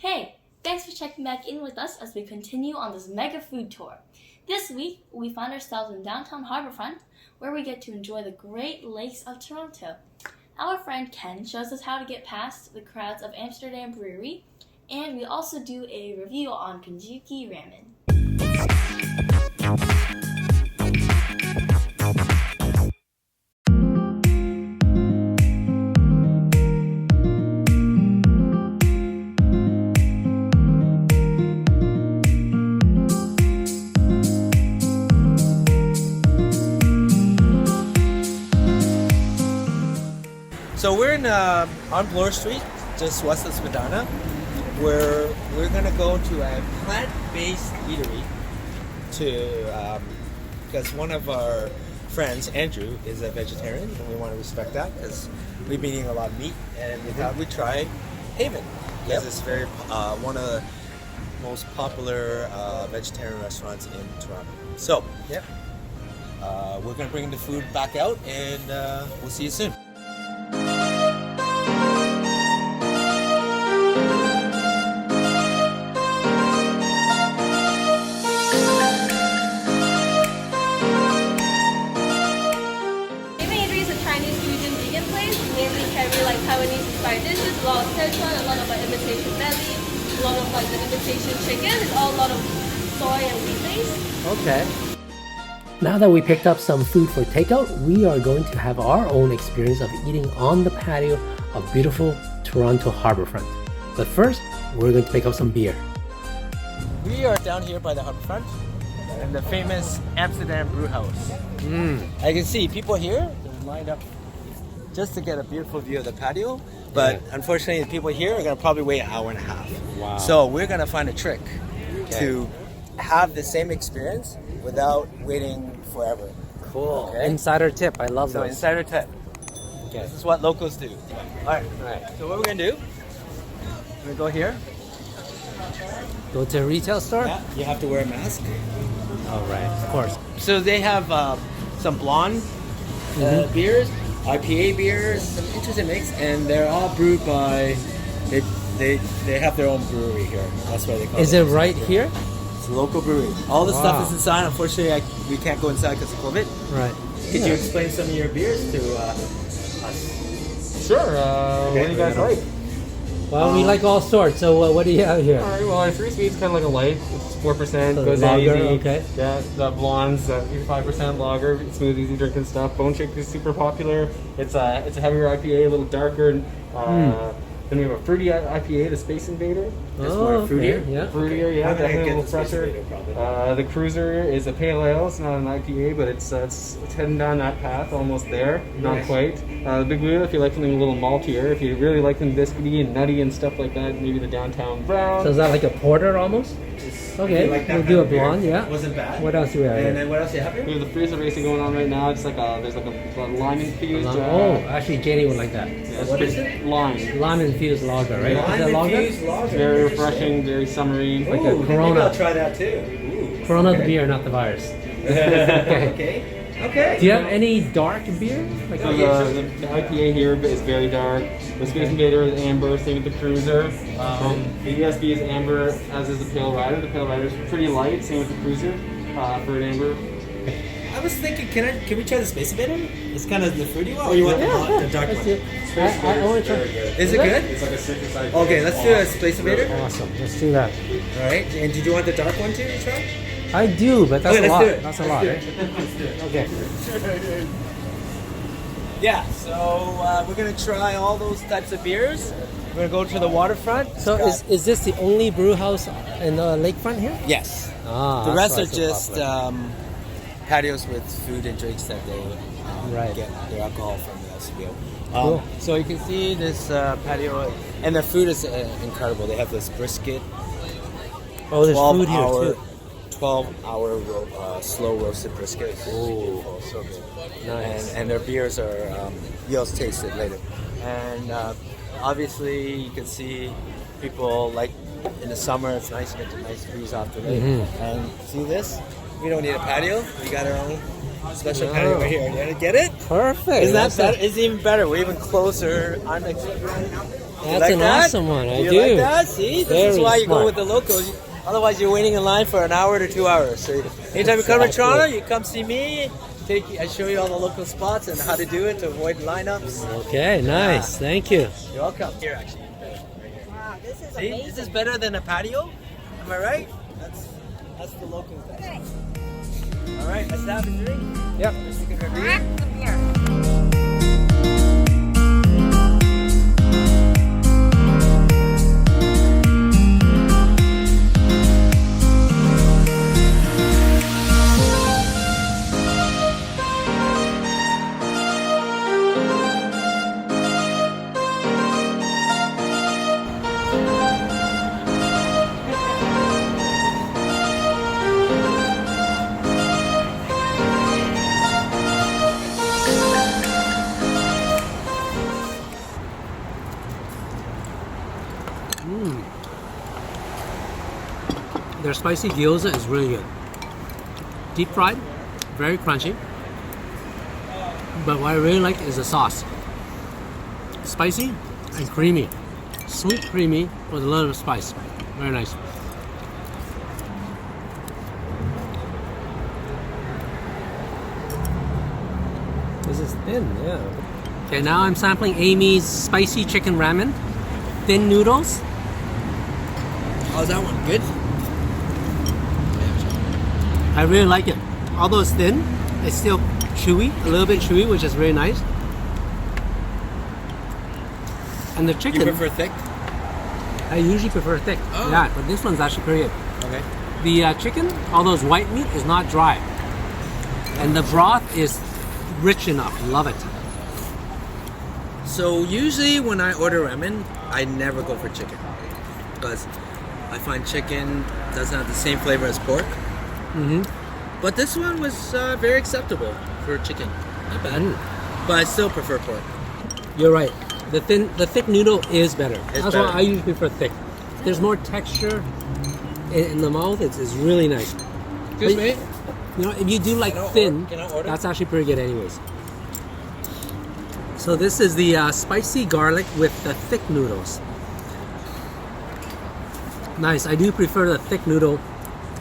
Hey, thanks for checking back in with us as we continue on this mega food tour. This week, we find ourselves in downtown Harbour Front, where we get to enjoy the Great Lakes of Toronto. Our friend Ken shows us how to get past the crowds of Amsterdam Brewery, and we also do a review on Kinton Ramen. So we're on Bloor Street, just west of McDonald, where we're gonna go to a plant-based eatery because one of our friends, Andrew, is a vegetarian, and we want to respect that because we've been eating a lot of meat, and we thought we'd try Haven because it's very one of the most popular vegetarian restaurants in Toronto. So we're gonna bring the food back out, and we'll see you soon. Taiwanese inspired dishes, a lot of Szechuan, a lot of imitation belly, a lot of the imitation chicken. It's all a lot of soy and wheat based. Okay. Now that we picked up some food for takeout, we are going to have our own experience of eating on the patio of beautiful Toronto Harbour Front. But first, we're going to pick up some beer. We are down here by the Harbour Front and the famous Amsterdam Brew House. I can see people here, they're lined up just to get a beautiful view of the patio, but unfortunately the people here are going to probably wait an hour and a half. Wow. So we're going to find a trick to have the same experience without waiting forever. Cool. Okay? Insider tip. I love So those. insider tip. Okay. This is what locals do. Alright. So what we're going to do, we're going to go here. Go to a retail store? Yeah, you have to wear a mask. Oh, right. Of course. So they have some blonde beers, IPA beers, some interesting mix, and they're all brewed by. They have their own brewery here. That's why they call it. Is it right here? It's a local brewery. All the stuff is inside. Unfortunately, we can't go inside because of COVID. Right. Could you explain some of your beers to us? Sure. What do you guys like? Well, we like all sorts. So what do you have here? All right. Well, our 3 speed's kind of like a light. It's 4%. So goes lager, in easy. okay. Yeah. The blondes, 5% lager, smooth, easy drinking stuff. Bone Shake is super popular. It's a heavier IPA, a little darker. Then we have a fruity IPA, the Space Invader. It's more fruitier. Yeah. Fruitier, yeah, I'm gonna definitely a get little the Space fresher. Invader, probably. The Cruiser is a pale ale. It's not an IPA, but it's heading down that path, almost there. Not quite. The Big Blue, if you like something a little maltier, if you really like them biscuity and nutty and stuff like that, maybe the Downtown Brown. So is that like a porter almost? Okay, Like that we'll kind do a of beer. blonde, yeah. Wasn't bad. What else do we have And here? then what else do you have We here? have the freezer racing going on right now. It's like there's like a lime infused. Oh, actually, Jenny would like that. What is it? Lime. Lime infused lager, right? Is that Lime lager? infused lager. Very refreshing, very summery. Like Ooh, a maybe Corona. I'll try that too. Corona the beer, not the virus. Okay. Do you have any dark beer? Like So the IPA here is very dark. The Space Invader is amber, same with the Cruiser. The USB is amber, as is the Pale Rider. The Pale Rider is pretty light, same with the Cruiser for an amber. I was thinking, can we try the Space Invader? It's kind of the fruity one, or you want the dark one? I want to try. Is it good? It's like a citrus IPA. Okay, let's do a Space Invader. Awesome. Let's do that. All right, and did you want the dark one too to try? I do, but that's Okay, a let's lot. do it. That's a lot, right? Okay. Yeah, so we're gonna try all those types of beers. We're gonna go to the waterfront. So is this the only brew house in the lakefront here? Yes. Ah, The that's rest why are it's so just popular. patios with food and drinks that they Right. get their alcohol from the studio. Cool. So you can see this patio, and their food is incredible. They have this brisket, Oh, there's food here 12-hour, too. 12-hour slow roasted brisket. It's beautiful, so good. Nice. And their beers are, you'll taste it later. And obviously you can see people like in the summer, it's nice to get the nice breeze off the lake. And see this? We don't need a patio. We got our own special patio right here. You get it? Perfect. Isn't that That's better? It's even better. We're even closer. That's like an that? awesome one. I you do. like that? See, this is Very why you smart. go with the locals. Otherwise, you're waiting in line for an hour to 2 hours. So anytime you come to Exactly. Toronto, you come see me. I show you all the local spots and how to do it to avoid lineups. Okay, nice. Thank you. You're welcome. Here, actually. Wow, this is See, amazing. this is better than a patio. Am I right? That's the locals. Okay. All right, let's have a drink. Yep. Let's look at our beer. Come here. Their spicy gyoza is really good. Deep fried, very crunchy. But what I really like is the sauce. Spicy and creamy. Sweet, creamy with a little bit of spice. Very nice. This is thin, yeah. Okay, now I'm sampling Amy's spicy chicken ramen. Thin noodles. How's that one? Good? I really like it. Although it's thin, it's still chewy, a little bit chewy, which is very nice. And the You chicken, prefer thick? I usually prefer thick. Oh. Yeah, but this one's actually pretty good. Okay. The chicken, although it's white meat, is not dry. And the broth is rich enough. Love it. So usually when I order ramen, I never go for chicken because I find chicken doesn't have the same flavor as pork. Mm-hmm. But this one was very acceptable for chicken. Not bad. But I still prefer pork. You're right. The thick noodle is better. That's better. why I usually prefer thick. There's more texture in the mouth. It's really nice. Excuse me? You know, if you do like Can I thin, can I order? that's actually pretty good anyways. So this is the spicy garlic with the thick noodles. Nice. I do prefer the thick noodle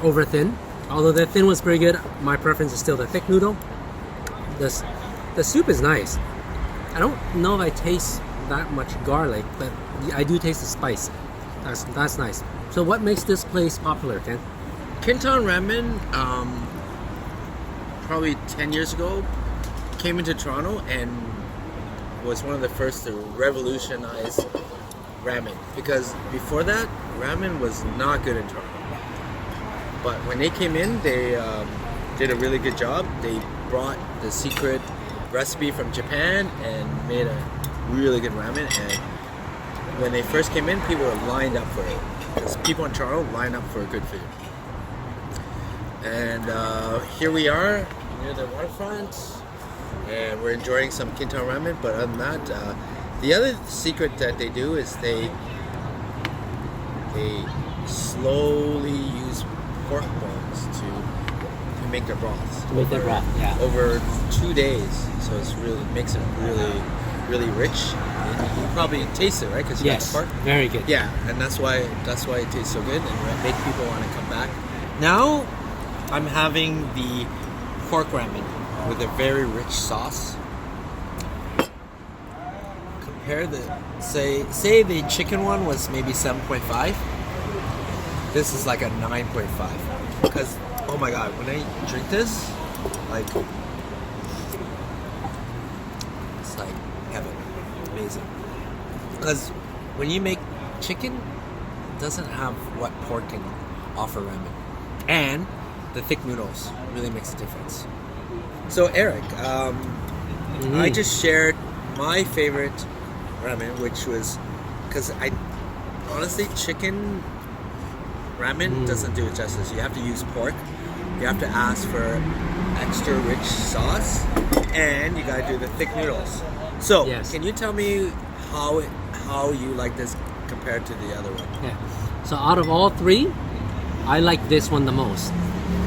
over thin. Although the thin was pretty good, my preference is still the thick noodle. The soup is nice. I don't know if I taste that much garlic, but I do taste the spice. That's nice. So what makes this place popular, Ken? Kinton Ramen, probably 10 years ago, came into Toronto and was one of the first to revolutionize ramen. Because before that, ramen was not good in Toronto. But when they came in, they did a really good job. They brought the secret recipe from Japan and made a really good ramen. And when they first came in, people were lined up for it. Because people in Toronto line up for good food. And here we are near the waterfront, and we're enjoying some Kinton Ramen. But other than that, the other secret that they do is they slowly use pork bones to make their broths. To make their broth, yeah. Over 2 days, so it's really makes it really rich. And you probably taste it, right? Because you Yes, got the pork. very good. Yeah, and that's why it tastes so good and make people want to come back. Now, I'm having the pork ramen with a very rich sauce. Compare say the chicken one was maybe 7.5. This is like a 9.5. Because oh my god, when I drink this, like it's like heaven, amazing. Because when you make chicken, it doesn't have what pork can offer ramen, and the thick noodles really makes a difference. So Eric, I just shared my favorite ramen, which was because I honestly chicken ramen doesn't do it justice. You have to use pork. You have to ask for extra rich sauce, and you gotta do the thick noodles. So, Yes. can you tell me how you like this compared to the other one? Yeah. So out of all three, I like this one the most.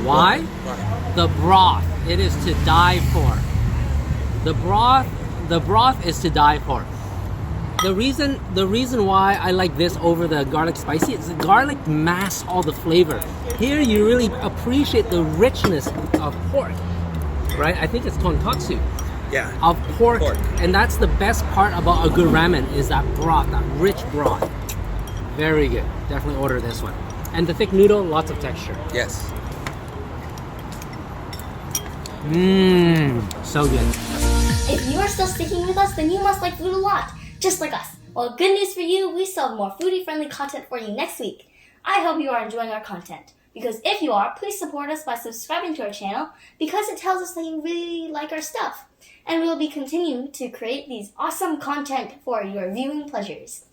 Why? Why? The broth. It is to die for. The broth is to die for. The reason why I like this over the garlic spicy is the garlic masks all the flavor. Here you really appreciate the richness of pork, right? I think it's tonkatsu. Yeah. Of pork, and that's the best part about a good ramen is that broth, that rich broth. Very good. Definitely order this one. And the thick noodle, lots of texture. Yes. So good. If you are still sticking with us, then you must like food a lot, just like us. Well, good news for you, we still have more foodie-friendly content for you next week. I hope you are enjoying our content. Because if you are, please support us by subscribing to our channel because it tells us that you really like our stuff. And we will be continuing to create these awesome content for your viewing pleasures.